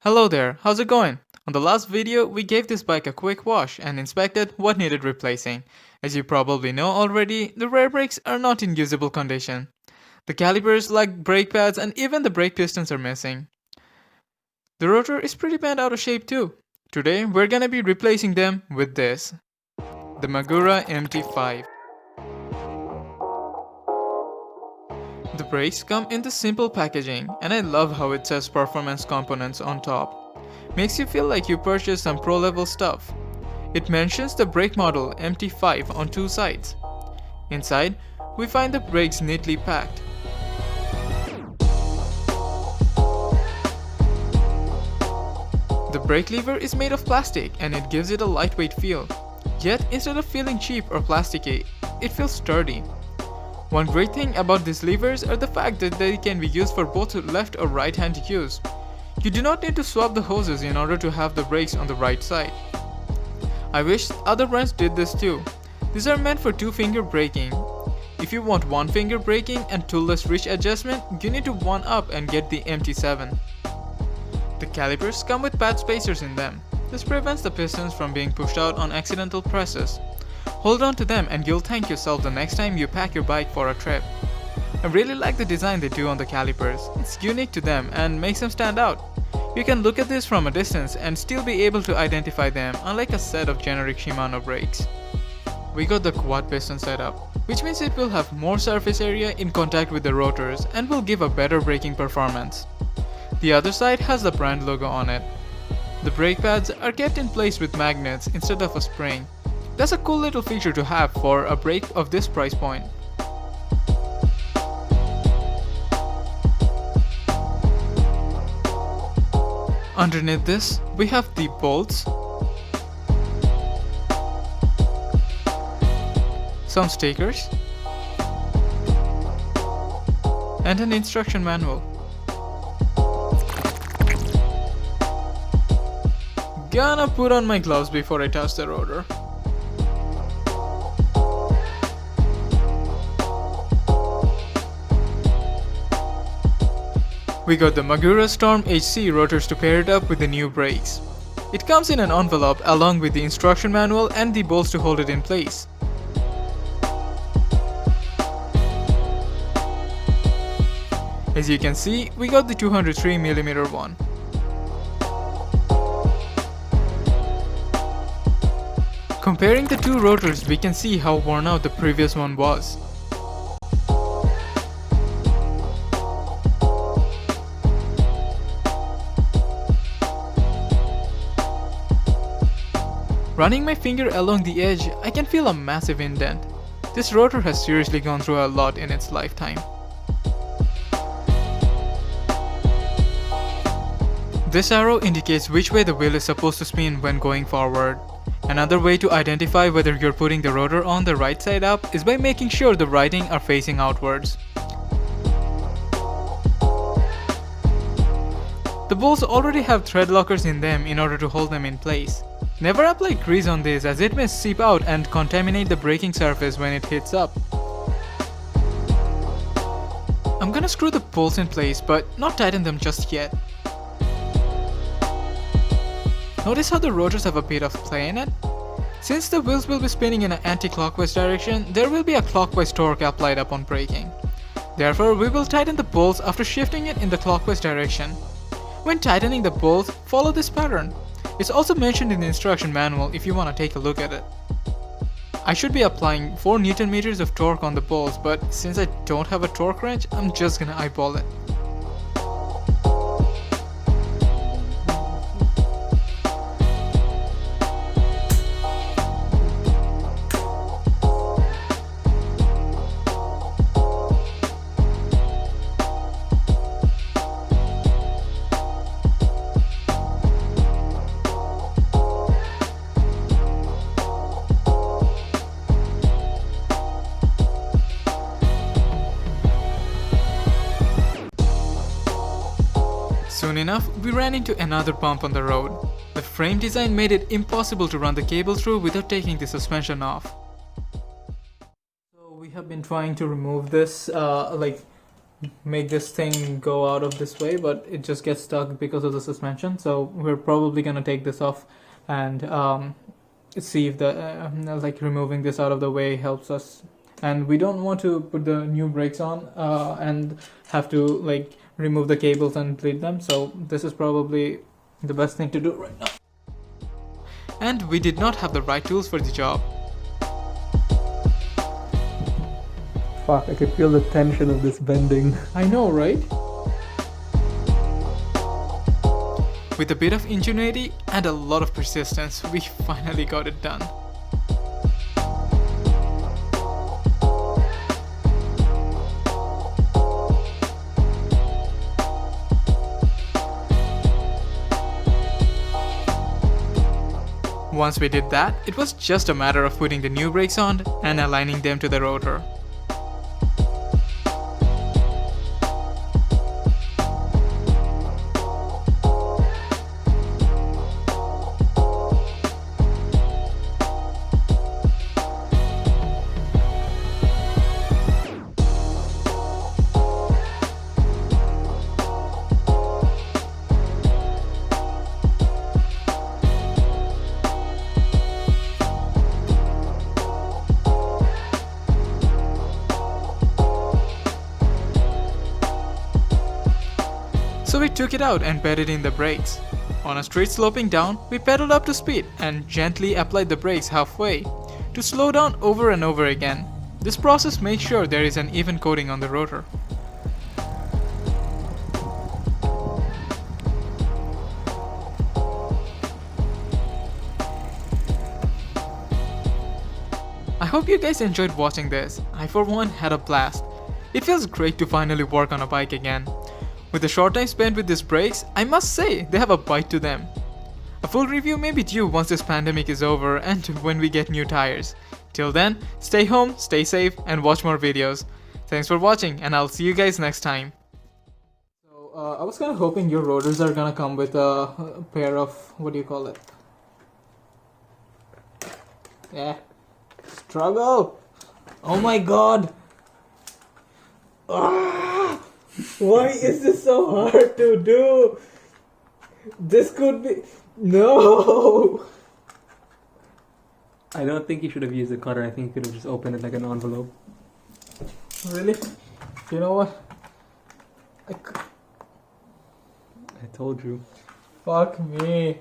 Hello there, how's it going? On the last video, we gave this bike a quick wash and inspected what needed replacing. As you probably know already, the rear brakes are not in usable condition. The calipers lack brake pads and even the brake pistons are missing. The rotor is pretty bent out of shape too. Today, we're gonna be replacing them with this, the Magura MT5. The brakes come in this simple packaging, and I love how it says performance components on top. Makes you feel like you purchased some pro level stuff. It mentions the brake model MT5 on two sides. Inside, we find the brakes neatly packed. The brake lever is made of plastic and it gives it a lightweight feel. Yet, instead of feeling cheap or plasticky, it feels sturdy. One great thing about these levers are the fact that they can be used for both left or right hand use. You do not need to swap the hoses in order to have the brakes on the right side. I wish other brands did this too. These are meant for two-finger braking. If you want one-finger braking and toolless reach adjustment, you need to one up and get the MT7. The calipers come with pad spacers in them. This prevents the pistons from being pushed out on accidental presses. Hold on to them and you'll thank yourself the next time you pack your bike for a trip. I really like the design they do on the calipers. It's unique to them and makes them stand out. You can look at this from a distance and still be able to identify them, unlike a set of generic Shimano brakes. We got the quad piston setup, which means it will have more surface area in contact with the rotors and will give a better braking performance. The other side has the brand logo on it. The brake pads are kept in place with magnets instead of a spring. That's a cool little feature to have for a brake of this price point. Underneath this, we have the bolts, some stickers, and an instruction manual. Gonna put on my gloves before I touch the rotor. We got the Magura Storm HC rotors to pair it up with the new brakes. It comes in an envelope along with the instruction manual and the bolts to hold it in place. As you can see, we got the 203mm one. Comparing the two rotors, we can see how worn out the previous one was. Running my finger along the edge, I can feel a massive indent. This rotor has seriously gone through a lot in its lifetime. This arrow indicates which way the wheel is supposed to spin when going forward. Another way to identify whether you're putting the rotor on the right side up is by making sure the writing are facing outwards. The bolts already have thread lockers in them in order to hold them in place. Never apply grease on this as it may seep out and contaminate the braking surface when it heats up. I'm gonna screw the bolts in place but not tighten them just yet. Notice how the rotors have a bit of play in it? Since the wheels will be spinning in an anti-clockwise direction, there will be a clockwise torque applied upon braking. Therefore, we will tighten the bolts after shifting it in the clockwise direction. When tightening the bolts, follow this pattern. It's also mentioned in the instruction manual if you want to take a look at it. I should be applying 4 Nm of torque on the bolts, but since I don't have a torque wrench, I'm just gonna eyeball it. Soon enough, we ran into another bump on the road. The frame design made it impossible to run the cable through without taking the suspension off. So we have been trying to remove this make this thing go out of this way, but it just gets stuck because of the suspension. So we're probably gonna take this off and see if the like removing this out of the way helps us. And we don't want to put the new brakes on and have to like remove the cables and bleed them. So this is probably the best thing to do right now. And we did not have the right tools for the job. Fuck, I could feel the tension of this bending. I know, right? With a bit of ingenuity and a lot of persistence, we finally got it done. Once we did that, it was just a matter of putting the new brakes on and aligning them to the rotor. So we took it out and bedded in the brakes. On a straight sloping down, we pedaled up to speed and gently applied the brakes halfway to slow down over and over again. This process makes sure there is an even coating on the rotor. I hope you guys enjoyed watching this. I for one had a blast. It feels great to finally work on a bike again. With the short time spent with these brakes, I must say they have a bite to them. A full review may be due once this pandemic is over and when we get new tires. Till then, stay home, stay safe, and watch more videos. Thanks for watching, and I'll see you guys next time. So, I was kind of hoping your rotors are gonna come with a pair of, what do you call it? Yeah. Struggle! Oh my god! Ah! Why is this so hard to do? This could be... No! I don't think you should have used a cutter. I think you could have just opened it like an envelope. Really? You know what? I told you. Fuck me.